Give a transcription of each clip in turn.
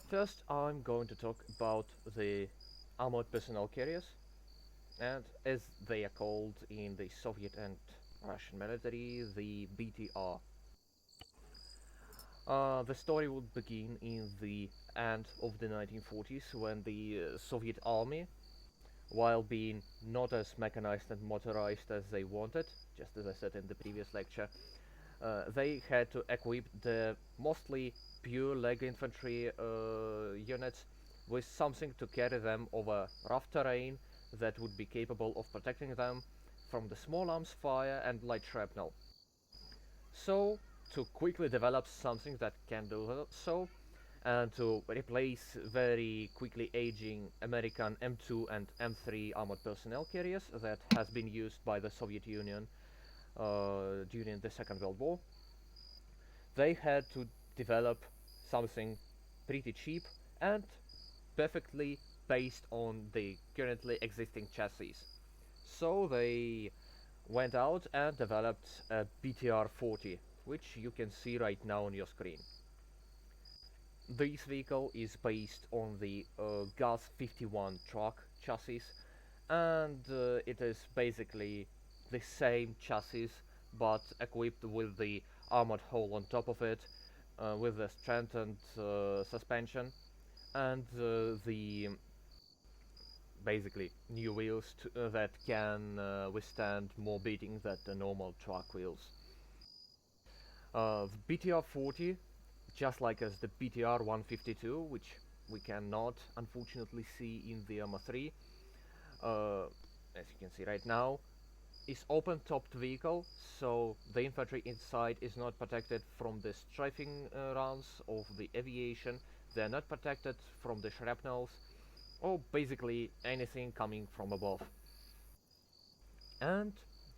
First, I'm going to talk about the armored personnel carriers, and as they are called in the Soviet and Russian military, the BTR. The story would begin in the end of the 1940s when the Soviet army, while being not as mechanized and motorized as they wanted, just as I said in the previous lecture, they had to equip the mostly pure leg infantry units with something to carry them over rough terrain that would be capable of protecting them from the small arms fire and light shrapnel. So, to quickly develop something that can do so, and to replace very quickly aging American M2 and M3 armored personnel carriers that has been used by the Soviet Union during the Second World War, they had to develop something pretty cheap and perfectly based on the currently existing chassis. So they went out and developed a BTR-40, which you can see right now on your screen. This vehicle is based on the GAZ-51 truck chassis, and it is basically the same chassis but equipped with the armored hull on top of it, with the strengthened suspension and the basically new wheels that can withstand more beating than the normal truck wheels. The BTR-40, just like as the BTR-152, which we cannot unfortunately see in the Arma 3, as you can see right now, is open-topped vehicle, so the infantry inside is not protected from the strafing rounds of the aviation. They are not protected from the shrapnels, or basically anything coming from above. And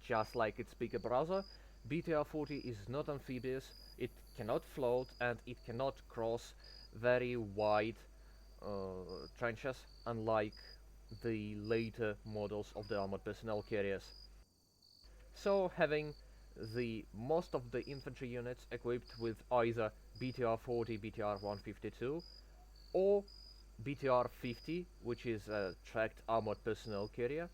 just like its bigger brother, BTR-40 is not amphibious, it cannot float, and it cannot cross very wide trenches, unlike the later models of the armored personnel carriers. So having the most of the infantry units equipped with either BTR-40, BTR-152, or BTR-50, which is a tracked armored personnel carrier,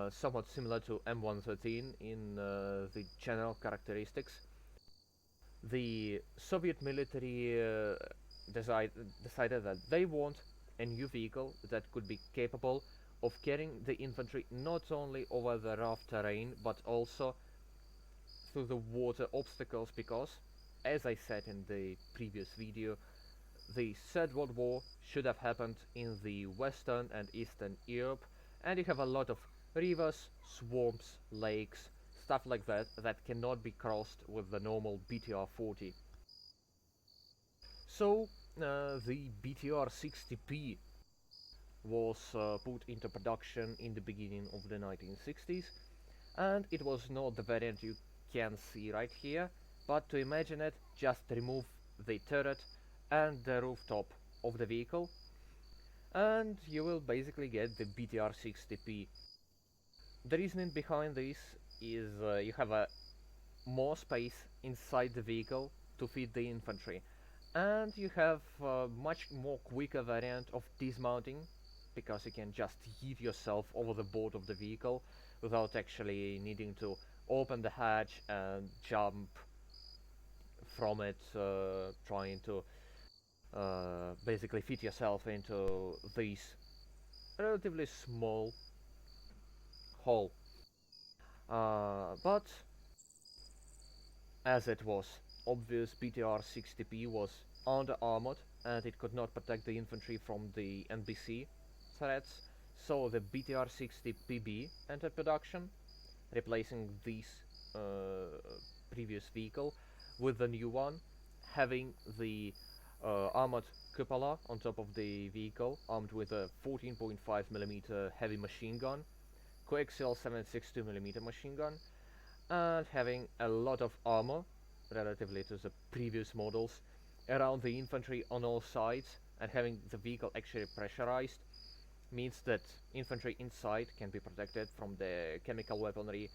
somewhat similar to M113 in the general characteristics. The Soviet military decided that they want a new vehicle that could be capable of carrying the infantry not only over the rough terrain but also through the water obstacles, because, as I said in the previous video, the Third World War should have happened in the Western and Eastern Europe, and you have a lot of rivers, swamps, lakes, stuff like that that cannot be crossed with the normal BTR-40. So the BTR-60P was put into production in the beginning of the 1960s, and it was not the variant you can see right here, but to imagine it, just remove the turret and the rooftop of the vehicle, and you will basically get the BTR-60P. The reasoning behind this is you have a more space inside the vehicle to fit the infantry, and you have a much more quicker variant of dismounting, because you can just heave yourself over the board of the vehicle without actually needing to open the hatch and jump from it, trying to basically fit yourself into this relatively small hole. But as it was obvious, BTR-60P was under-armored and it could not protect the infantry from the NBC threats, so the BTR-60PB entered production, replacing this previous vehicle with the new one, having the armored cupola on top of the vehicle, armed with a 14.5mm heavy machine gun, coaxial 7.62mm machine gun, and having a lot of armor, relatively to the previous models, around the infantry on all sides, and having the vehicle actually pressurized means that infantry inside can be protected from the chemical weaponry,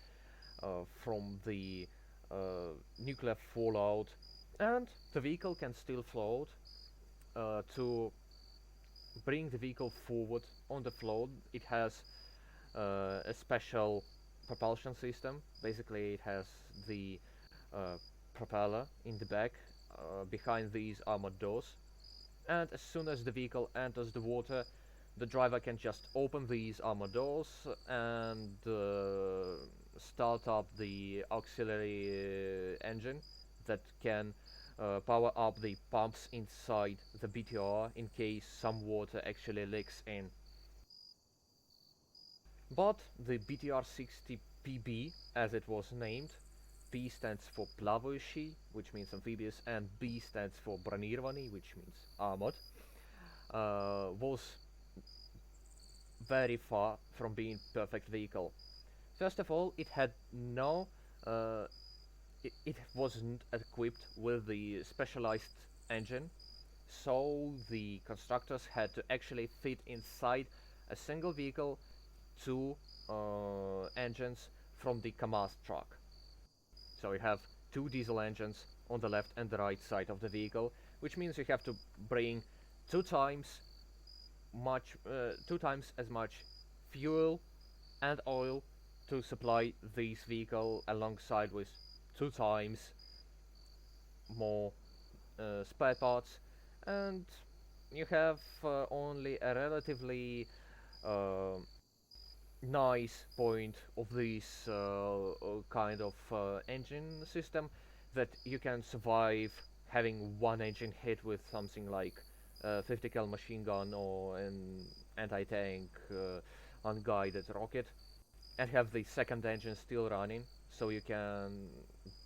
from the nuclear fallout, and the vehicle can still float to bring the vehicle forward on the floor. It has a special propulsion system. Basically, it has the uh, propeller in the back behind these armored doors. And as soon as the vehicle enters the water, the driver can just open these armored doors and start up the auxiliary engine that can power up the pumps inside the BTR in case some water actually leaks in. But the BTR-60 PB, as it was named, P stands for Plavojushi, which means amphibious, and B stands for Bronirovanny, which means armored, was very far from being perfect vehicle. First of all, it had no, it wasn't equipped with the specialized engine, so the constructors had to actually fit inside a single vehicle two engines from the KAMAZ truck. So you have two diesel engines on the left and the right side of the vehicle, which means you have to bring two times two times as much fuel and oil to supply this vehicle alongside with two times more spare parts, and you have only a relatively uh, nice point of this kind of engine system, that you can survive having one engine hit with something like a 50 cal machine gun or an anti-tank unguided rocket, and have the second engine still running, so you can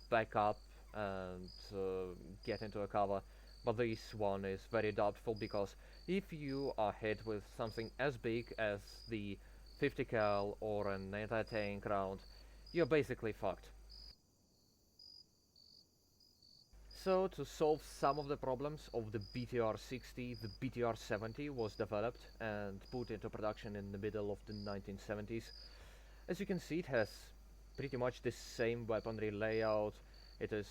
back up and get into a cover. But this one is very doubtful, because if you are hit with something as big as the 50 cal or an anti-tank round, you're basically fucked. So to solve some of the problems of the BTR-60, the BTR-70 was developed and put into production in the middle of the 1970s. As you can see, it has pretty much the same weaponry layout. It is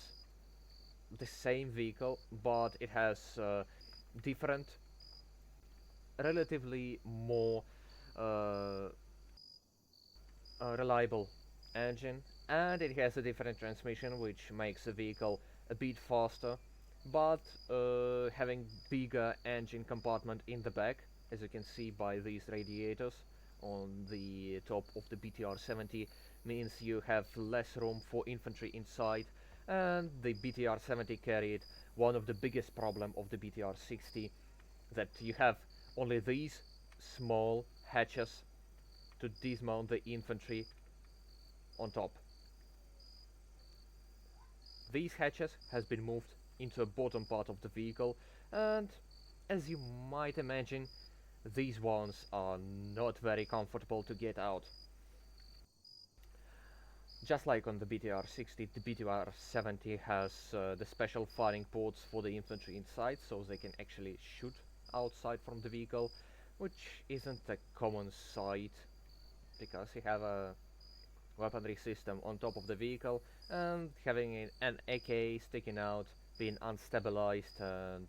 the same vehicle, but it has different, relatively more uh, reliable engine, and it has a different transmission, which makes the vehicle a bit faster, but having bigger engine compartment in the back, as you can see by these radiators on the top of the BTR-70, means you have less room for infantry inside, and the BTR-70 carried one of the biggest problem of the BTR-60, that you have only these small hatches to dismount the infantry on top. These hatches has been moved into the bottom part of the vehicle, and as you might imagine, these ones are not very comfortable to get out. Just like on the BTR-60, the BTR-70 has the special firing ports for the infantry inside, so they can actually shoot outside from the vehicle, which isn't a common sight, because you have a weaponry system on top of the vehicle, and having an AK sticking out, being unstabilized, and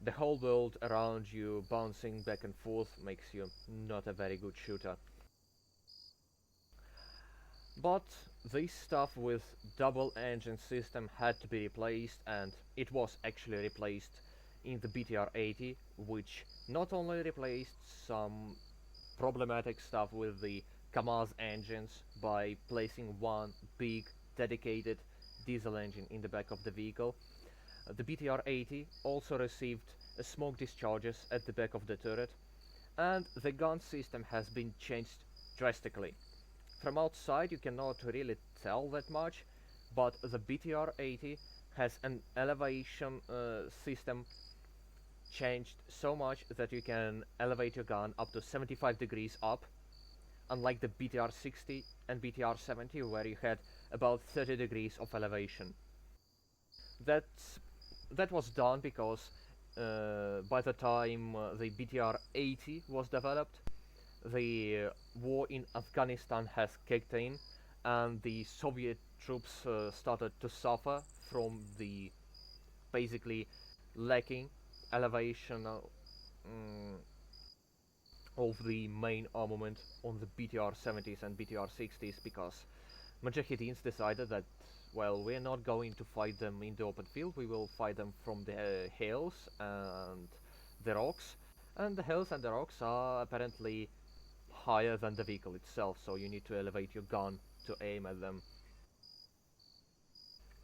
the whole world around you bouncing back and forth makes you not a very good shooter. But this stuff with double engine system had to be replaced, and it was actually replaced in the BTR-80, which not only replaced some problematic stuff with the KAMAZ engines by placing one big dedicated diesel engine in the back of the vehicle. The BTR-80 also received smoke discharges at the back of the turret, and the gun system has been changed drastically. From outside you cannot really tell that much, but the BTR-80 has an elevation system changed so much that you can elevate your gun up to 75 degrees up, unlike the BTR-60 and BTR-70, where you had about 30 degrees of elevation. That's, that was done because by the time the BTR-80 was developed, the war in Afghanistan has kicked in, and the Soviet troops started to suffer from the basically lacking elevation mm, of the main armament on the BTR 70s and BTR 60s because Mujahideens decided that, well, we're not going to fight them in the open field, we will fight them from the hills and the rocks. And the hills and the rocks are apparently higher than the vehicle itself, so you need to elevate your gun to aim at them.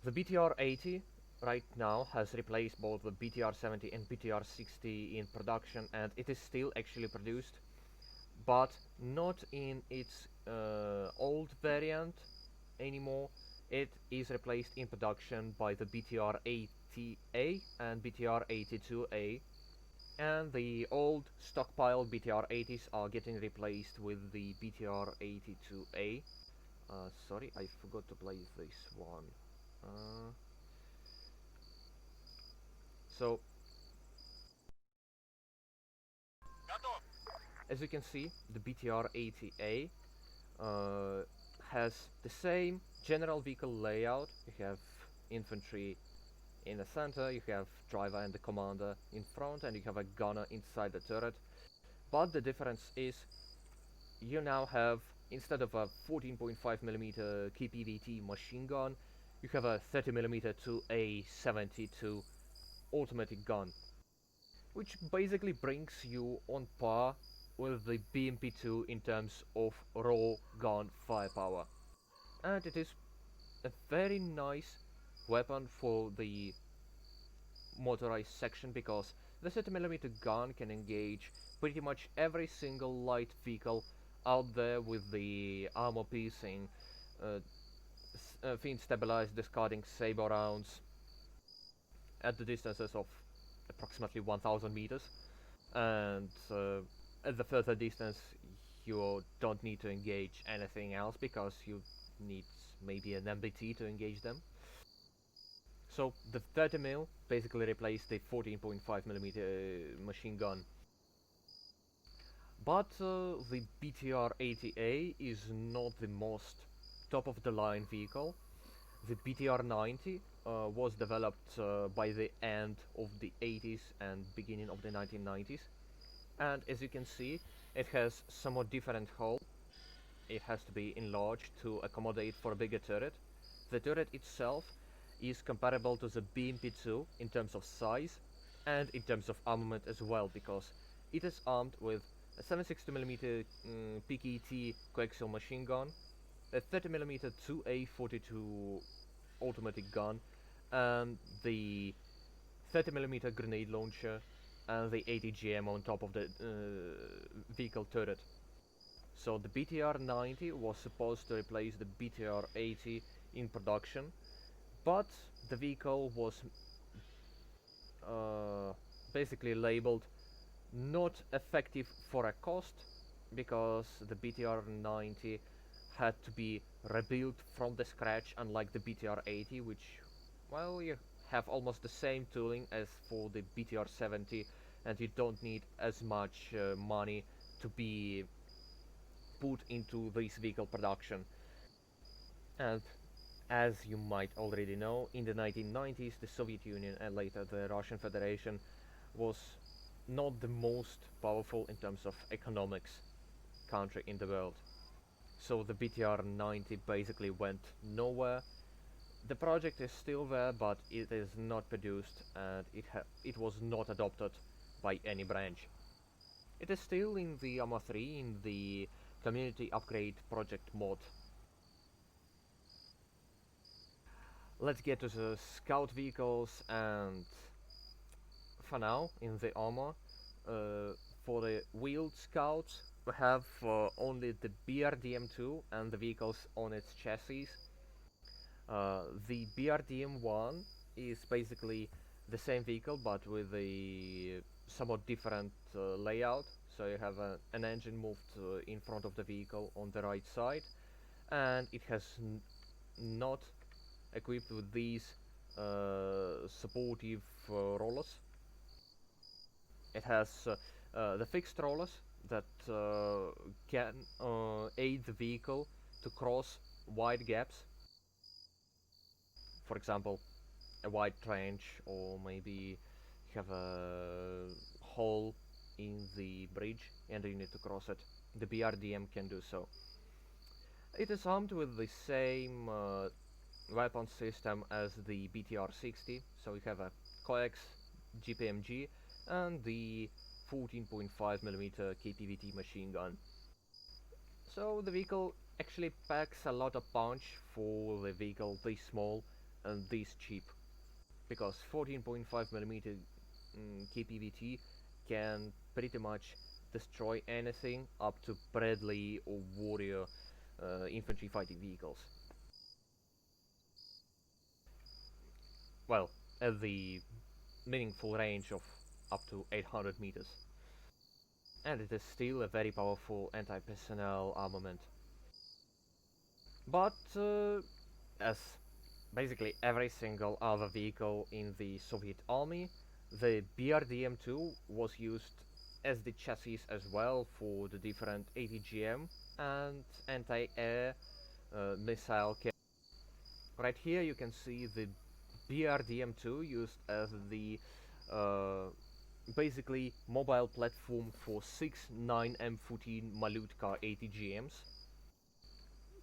The BTR 80 right now has replaced both the BTR 70 and BTR 60 in production, and it is still actually produced, but not in its old variant anymore. It is replaced in production by the BTR 80A and BTR 82A, and the old stockpile BTR 80s are getting replaced with the BTR 82A. Sorry, I forgot to play this one. Uh, so, as you can see, the BTR 80A has the same general vehicle layout. You have infantry in the center, you have driver and the commander in front, and you have a gunner inside the turret. But the difference is you now have, instead of a 14.5mm KPVT machine gun, you have a 30mm to a 72 automatic gun, which basically brings you on par with the BMP2 in terms of raw gun firepower. And it is a very nice weapon for the motorized section because the 30mm gun can engage pretty much every single light vehicle out there with the armor piercing, fiend stabilized discarding saber rounds at the distances of approximately 1000 meters, and at the further distance you don't need to engage anything else because you need maybe an MBT to engage them. So the 30mm basically replaced the 14.5mm machine gun. But the BTR-80A is not the most top of the line vehicle. The BTR-90 was developed by the end of the 80s and beginning of the 1990s. And as you can see, it has somewhat different hull. It has to be enlarged to accommodate for a bigger turret. The turret itself is comparable to the BMP-2 in terms of size and in terms of armament as well, because it is armed with a 760mm PKT coaxial machine gun, a 30mm 2A42 automatic gun, and the 30mm grenade launcher, and the 80 GM on top of the vehicle turret. So the BTR-90 was supposed to replace the BTR-80 in production, but the vehicle was uh, basically labeled not effective for a cost because the BTR-90 had to be rebuilt from the scratch, unlike the BTR-80, which, well, you have almost the same tooling as for the BTR-70, and you don't need as much money to be put into this vehicle production. And as you might already know, in the 1990s, the Soviet Union and later the Russian Federation was not the most powerful in terms of economics country in the world. So the BTR-90 basically went nowhere. The project is still there, but it is not produced, and it was not adopted by any branch. It is still in the ARMA 3 in the community upgrade project mod. Let's get to the scout vehicles, and for now in the armor, for the wheeled scouts we have only the BRDM2 and the vehicles on its chassis. The BRDM1 is basically the same vehicle but with a somewhat different layout. So you have an engine moved in front of the vehicle on the right side, and it has not equipped with these supportive rollers. It has the fixed rollers that can aid the vehicle to cross wide gaps, for example a wide trench, or maybe have a hole in the bridge and you need to cross it. The BRDM can do so. It is armed with the same weapon system as the BTR-60, so we have a coax GPMG and the 14.5mm KPVT machine gun. So the vehicle actually packs a lot of punch for the vehicle this small and this cheap, because 14.5mm KPVT can pretty much destroy anything up to Bradley or Warrior infantry fighting vehicles. Well, at the meaningful range of up to 800 meters. And it is still a very powerful anti-personnel armament. But as basically every single other vehicle in the Soviet army, the BRDM-2 was used as the chassis as well for the different ATGM and anti-air missile carriers. Right here you can see the BRDM-2 used as the basically mobile platform for 6 9M14 Malutka ATGMs.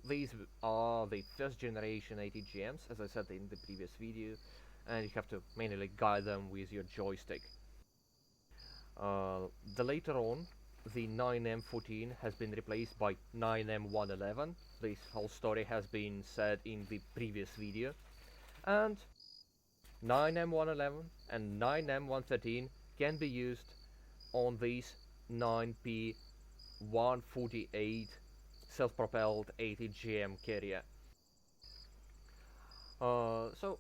These are the first generation ATGMs, as I said in the previous video, and you have to manually guide them with your joystick. The later on, the 9M14 has been replaced by 9M111. This whole story has been said in the previous video. And 9M111 and 9M113 can be used on these 9P148 self-propelled ATGM carrier. So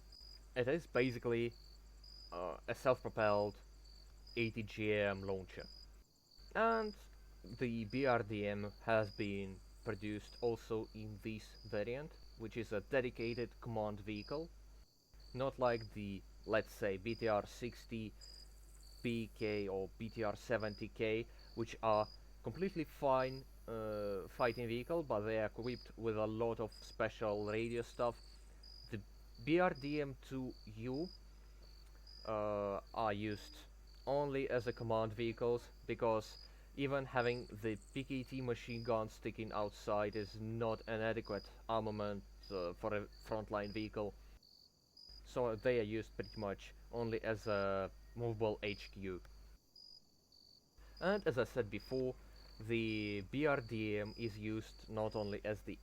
it is basically a self-propelled ATGM launcher. And the BRDM has been produced also in this variant, which is a dedicated command vehicle, not like the, let's say, BTR-60 PK or BTR-70K, which are completely fine fighting vehicle, but they are equipped with a lot of special radio stuff. The BRDM-2U are used only as a command vehicles, because even having the PKT machine gun sticking outside is not an adequate armament for a frontline vehicle. So they are used pretty much only as a movable HQ. And as I said before, the BRDM is used not only as the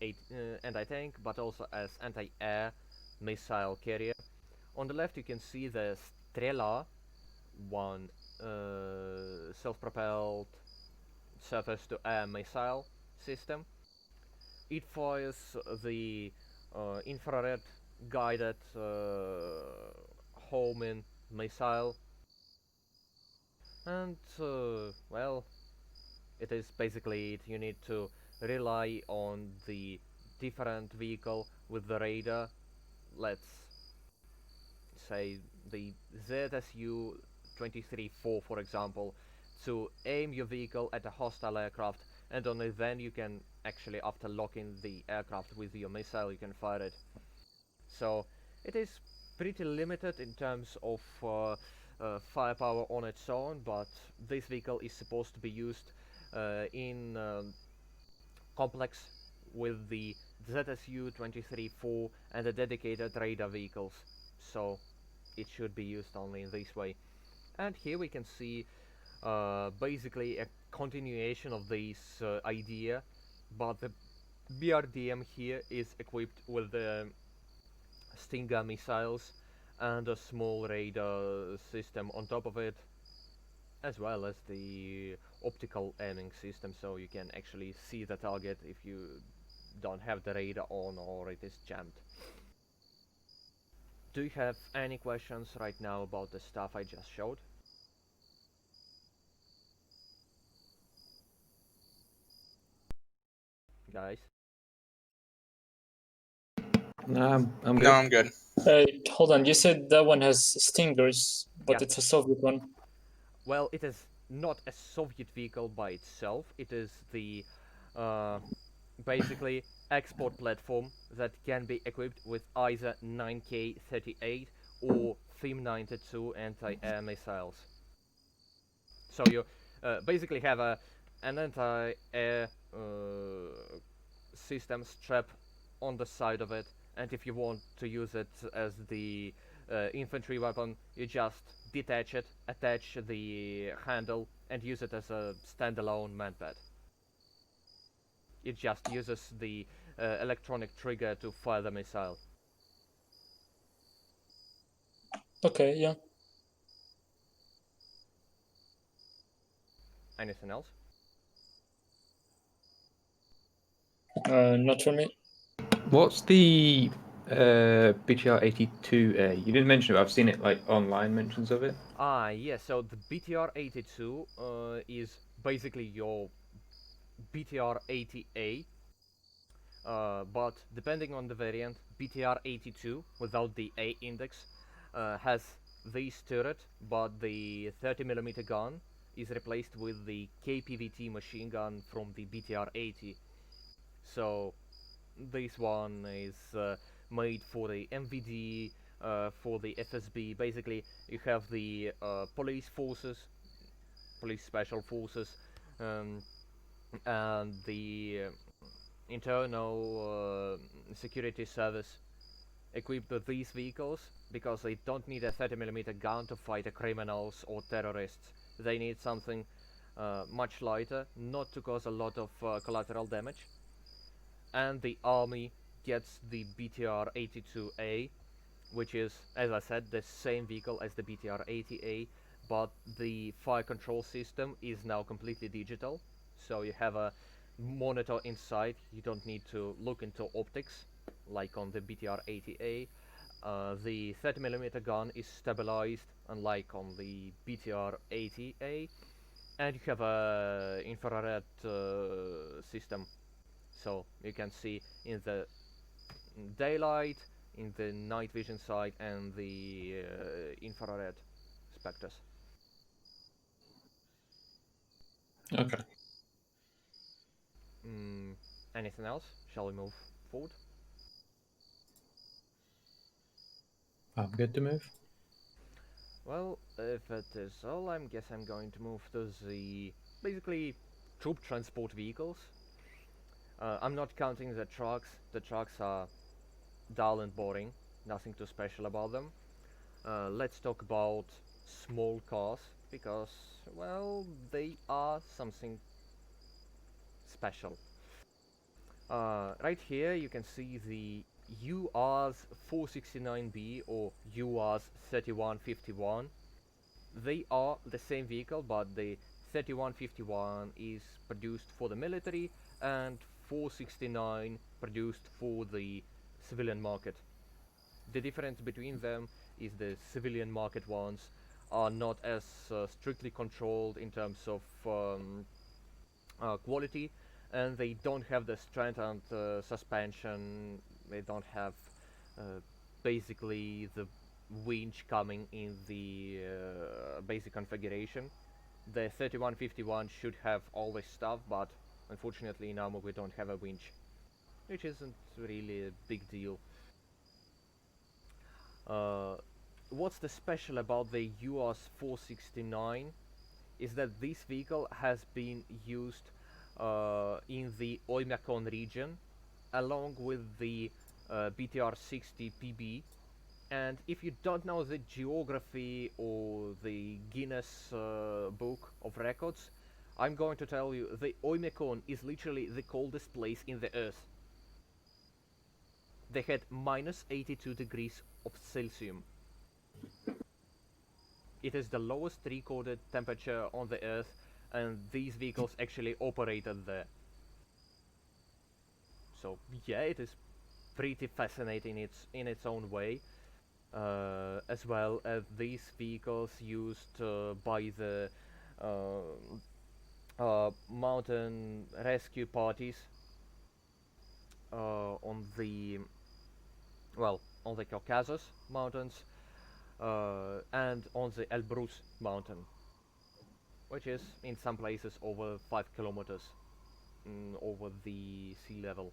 anti-tank, but also as anti-air missile carrier. On the left you can see the Strela 1 self-propelled surface-to-air missile system. It fires the infrared guided homing missile, and well, it is basically it. You need to rely on the different vehicle with the radar. Let's say the ZSU 23-4, for example, to aim your vehicle at a hostile aircraft, and only then you can actually, after locking the aircraft with your missile, you can fire it. So it is pretty limited in terms of firepower on its own, but this vehicle is supposed to be used in complex with the ZSU 23-4 and the dedicated radar vehicles, so it should be used only in this way. And here we can see basically a continuation of this idea, but the BRDM here is equipped with the Stinger missiles and a small radar system on top of it, as well as the optical aiming system, so you can actually see the target if you don't have the radar on or it is jammed. Do you have any questions right now about the stuff I just showed? Guys? I'm good. No, I'm good. Hold on, you said that one has stingers, but Yeah. it's a Soviet one. Well, it is not a Soviet vehicle by itself, it is the basically export platform that can be equipped with either 9K38 or Theme 92 anti-air missiles. So you basically have an anti-air system strap on the side of it, and if you want to use it as the infantry weapon, you just detach it, attach the handle, and use it as a standalone manpad. It just uses the electronic trigger to fire the missile. Okay, yeah. Anything else? Not for me. What's the BTR 82A? You didn't mention it. I've seen it like online mentions of it. Yeah, so the BTR 82 is basically your BTR 80A, but depending on the variant, BTR 82 without the A index has this turret, but the 30mm gun is replaced with the KPVT machine gun from the BTR 80. So this one is made for the MVD, for the FSB. Basically, you have the police forces, police special forces, um, and the internal security service equipped with these vehicles because they don't need a 30mm gun to fight criminals or terrorists. They need something much lighter, not to cause a lot of collateral damage. And the army gets the BTR 82A, which is, as I said, the same vehicle as the BTR 80A, but the fire control system is now completely digital. So you have a monitor inside, you don't need to look into optics like on the BTR 80A. The 30mm gun is stabilized, unlike on the BTR 80A, and you have a infrared system, so you can see in the daylight, in the night vision side, and the infrared specters. Okay. Mm, anything else? Shall we move forward? I'm good to move. Well, if it is all, I guess I'm going to move to the basically troop transport vehicles. I'm not counting the trucks. The trucks are dull and boring. Nothing too special about them. Let's talk about small cars because, well, they are something special. Right here you can see the URs 469B or URs 3151. They are the same vehicle, but the 3151 is produced for the military and 469 produced for the civilian market. The difference between them is the civilian market ones are not as strictly controlled in terms of quality, and they don't have the strength and suspension. They don't have uh, basically the winch coming in the basic configuration. The 3151 should have all this stuff, but unfortunately now we don't have a winch, which isn't really a big deal. Uh, what's the special about the US 469 is that this vehicle has been used in the Oymyakon region along with the BTR 60 PB. And if you don't know the geography or the Guinness Book of Records, I'm going to tell you the Oymyakon is literally the coldest place in the earth. They had minus 82 degrees of Celsius. It is the lowest recorded temperature on the earth, and these vehicles actually operated there. So yeah, it is pretty fascinating in its own way. As well as these vehicles used by the uh, mountain rescue parties on the on the Caucasus mountains and on the Elbrus mountain, which is in some places over 5 kilometers over the sea level.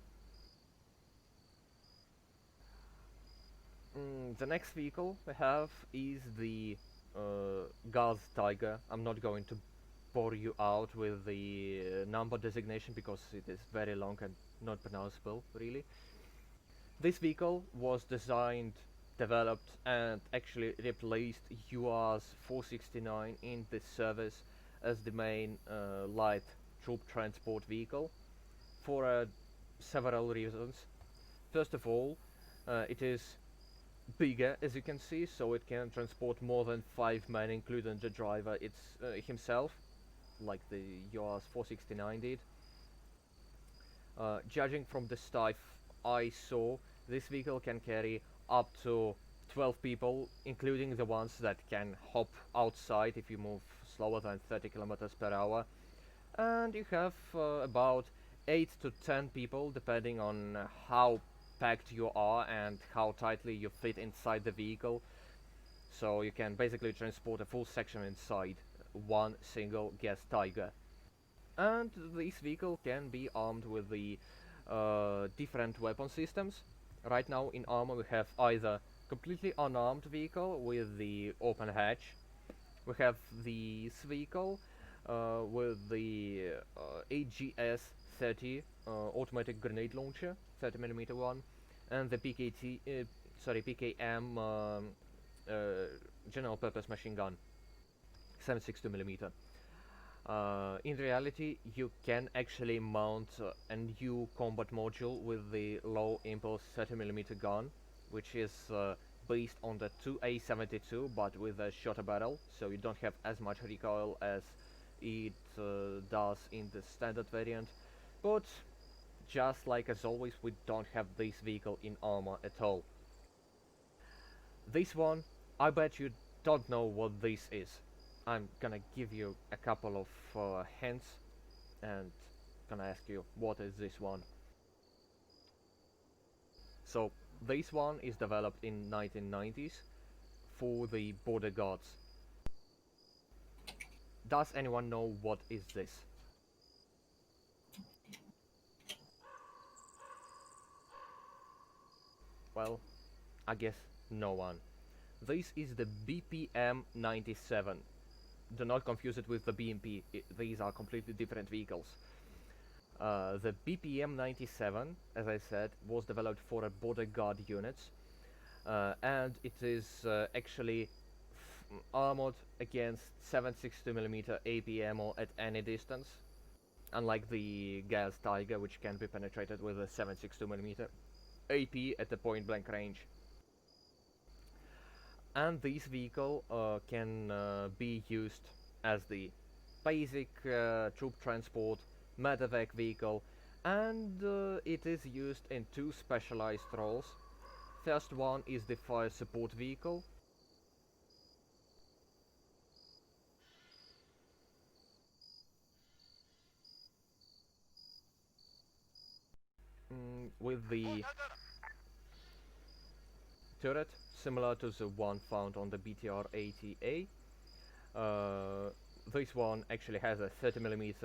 The next vehicle we have is the Gaz Tiger. I'm not going to bore you out with the number designation because it is very long and not pronounceable, really. This vehicle was designed, developed, and actually replaced UAR's 469 in this service as the main light troop transport vehicle for several reasons. First of all, it is bigger, as you can see, so it can transport more than 5 men, including the driver himself, like the UAR's 469 did. Judging from the stuff I saw, this vehicle can carry up to 12 people, including the ones that can hop outside if you move slower than 30 kilometers per hour. And you have about 8 to 10 people, depending on how packed you are and how tightly you fit inside the vehicle. So you can basically transport a full section inside one single gas Tiger. And this vehicle can be armed with the different weapon systems. Right now in armor we have either completely unarmed vehicle with the open hatch. We have this vehicle with the AGS-30 automatic grenade launcher, 30mm one, and the PKM general purpose machine gun, 7.62mm. In reality, you can actually mount a new combat module with the low impulse 30mm gun, which is based on the 2A72 but with a shorter barrel, so you don't have as much recoil as it does in the standard variant. But just like as always, we don't have this vehicle in armor at all. This one, I bet you don't know what this is. I'm gonna give you a couple of hints and gonna ask you what is this one. So this one is developed in 1990s for the border guards. Does anyone know what is this? Well, I guess no one. This is the BPM 97. Do not confuse it with the BMP. These are completely different vehicles. The BPM 97, as I said, was developed for a border guard units, and it is actually armored against 7.62mm AP ammo at any distance, unlike the Gas Tiger, which can be penetrated with a 7.62mm AP at the point blank range. And this vehicle can be used as the basic troop transport medevac vehicle, and it is used in two specialized roles. First one is the fire support vehicle. With the turret similar to the one found on the BTR-80A. This one actually has a 30mm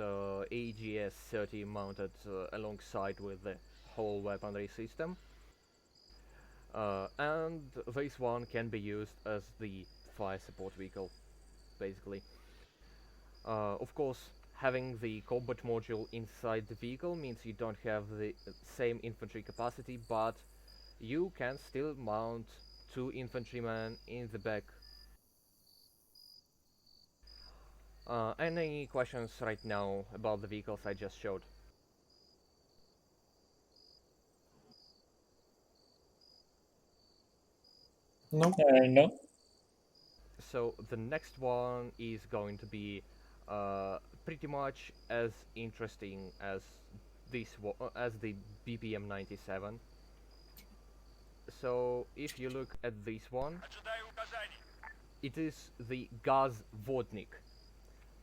AGS-30 mounted alongside with the whole weaponry system. And this one can be used as the fire support vehicle, basically. Of course, having the combat module inside the vehicle means you don't have the same infantry capacity, but you can still mount 2 infantrymen in the back. Any questions right now about the vehicles I just showed? No. No. So the next one is going to be pretty much as interesting as as the BPM 97. So if you look at this one, it is the Gaz Vodnik.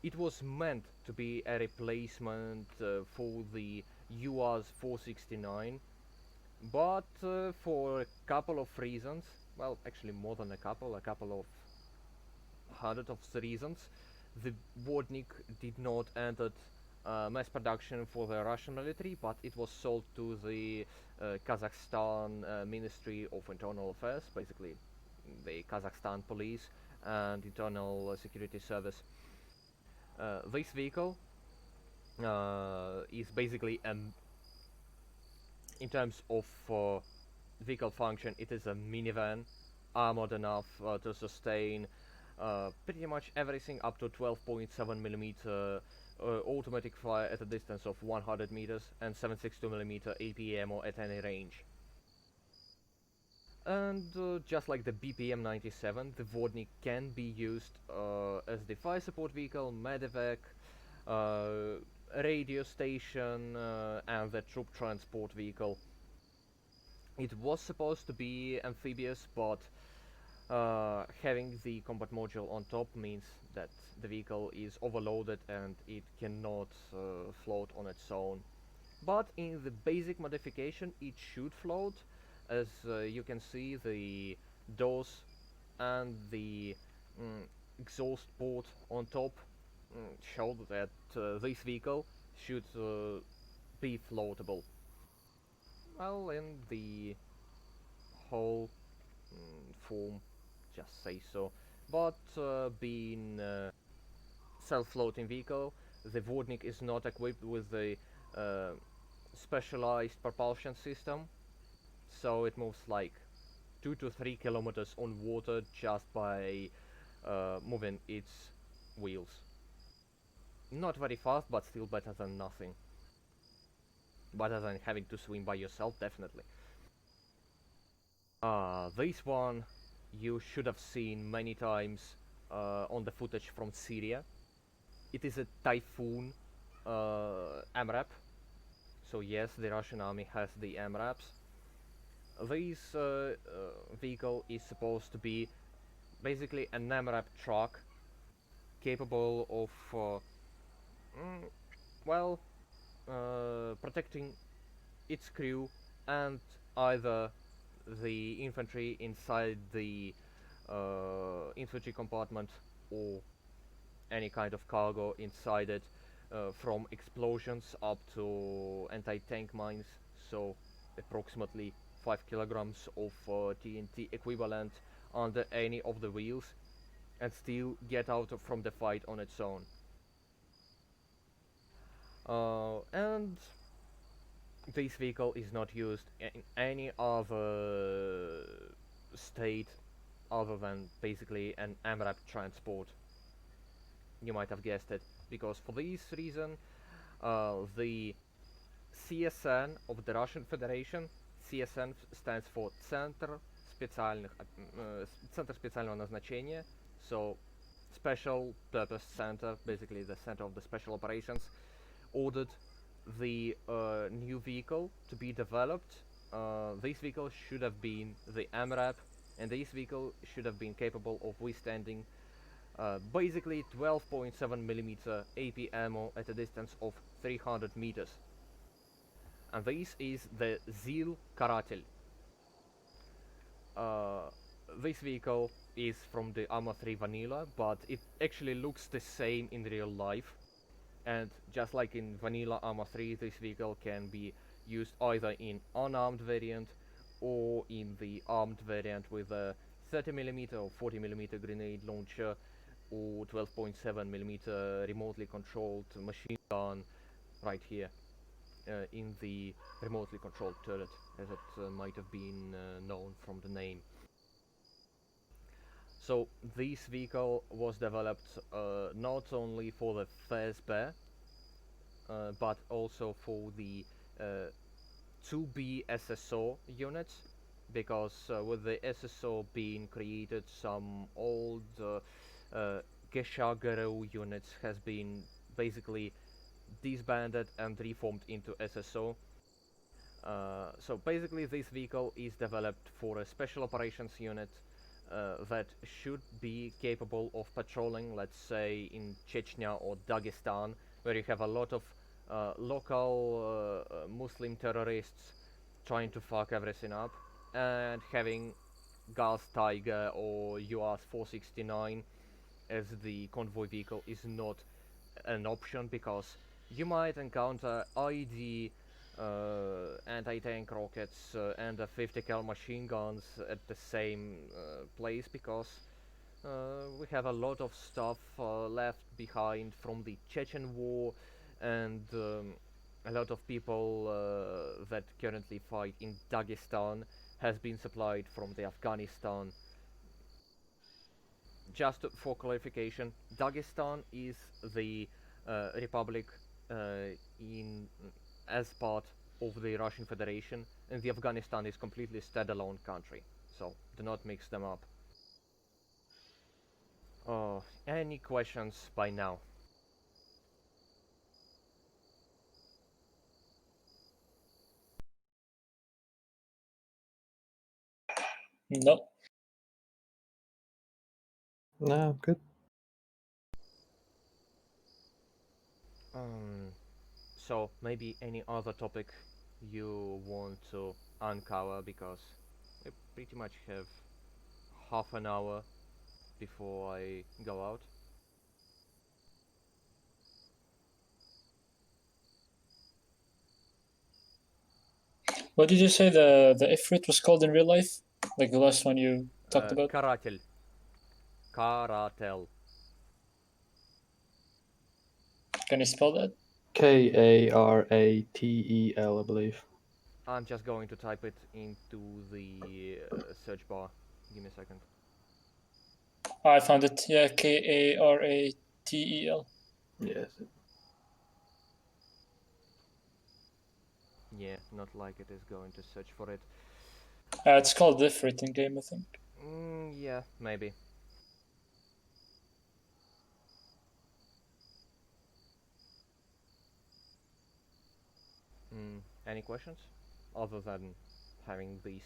It was meant to be a replacement for the UAR's 469, but for a couple of reasons, well, actually more than a couple of hundred of reasons, the Vodnik did not enter mass production for the Russian military, but it was sold to the Kazakhstan Ministry of Internal Affairs, basically the Kazakhstan police and internal security service. This vehicle is basically, in terms of vehicle function, it is a minivan, armored enough to sustain pretty much everything up to 12.7 millimeter automatic fire at a distance of 100 meters and 7.62 millimeter APM at any range. And just like the BPM-97, the Vodnik can be used as the fire support vehicle, medevac, uh, radio station, and the troop transport vehicle. It was supposed to be amphibious, but having the combat module on top means that the vehicle is overloaded and it cannot float on its own. But in the basic modification, it should float, as you can see the doors and the mm, exhaust port on top show that this vehicle should be floatable. Well, in the whole form, just say so. But being self-floating vehicle, the Vodnik is not equipped with the uh, specialized propulsion system, so it moves like 2 to 3 kilometers on water just by moving its wheels. Not very fast, but still better than nothing. Better than having to swim by yourself, definitely. This one you should have seen many times on the footage from Syria. It is a Typhoon AMRAP. So yes, the Russian army has the AMRAPs. This vehicle is supposed to be basically an AMRAP truck capable of, mm, well, protecting its crew and either the infantry inside the infantry compartment or any kind of cargo inside it, from explosions up to anti-tank mines, so approximately 5 kilograms of TNT equivalent under any of the wheels, and still get out from the fight on its own. And this vehicle is not used in any other state other than basically an AMRAP transport. You might have guessed it, because for this reason, the CSN of the Russian Federation, CSN stands for Центр специального назначения, so Special Purpose Center, basically the center of the special operations, ordered the new vehicle to be developed. This vehicle should have been the AMRAP, and this vehicle should have been capable of withstanding basically 12.7 millimeter AP ammo at a distance of 300 meters. And this is the ZIL Karatel. This vehicle is from the Arma 3 Vanilla, but it actually looks the same in real life. And just like in Vanilla Arma 3, this vehicle can be used either in unarmed variant or in the armed variant with a 30mm or 40mm grenade launcher or 12.7mm remotely controlled machine gun right here in the remotely controlled turret, as it might have been known from the name. So this vehicle was developed not only for the FSB, but also for the 2B SSO units, because with the SSO being created, some old Geshagero units has been basically disbanded and reformed into SSO. So basically this vehicle is developed for a special operations unit that should be capable of patrolling, let's say, in Chechnya or Dagestan, where you have a lot of local Muslim terrorists trying to fuck everything up, and having Gaz Tiger or UAS 469 as the convoy vehicle is not an option, because You might encounter ID anti-tank rockets and 50 cal machine guns at the same place because we have a lot of stuff left behind from the Chechen war, and a lot of people that currently fight in Dagestan has been supplied from the Afghanistan. Just for clarification, Dagestan is the republic in as part of the Russian Federation, and the Afghanistan is completely standalone country. So do not mix them up. Any questions by now? No. No, good. Um, so maybe any other topic you want to uncover, because we pretty much have half an hour before I go out. What did you say the Ifrit was called in real life? Like the last one you talked about? Karatel. Karatel. Can you spell that? Karatel, I believe. I'm just going to type it into the search bar. Give me a second. Oh, I found it. Yeah, Karatel. Yes. Yeah, not like it is going to search for it. It's called Ifrit in game, I think. Yeah, maybe. Any questions? Other than having this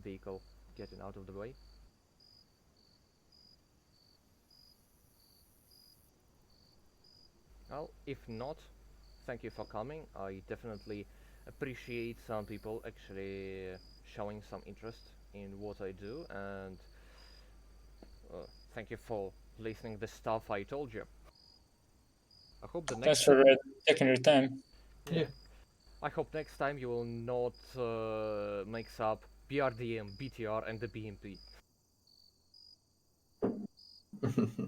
vehicle getting out of the way? Well, if not, thank you for coming. I definitely appreciate some people actually showing some interest in what I do, and thank you for listening the stuff I told you. I hope the Thanks next for taking your time. yeah, I hope next time you will not mix up BRDM, BTR, and the BMP. Yeah.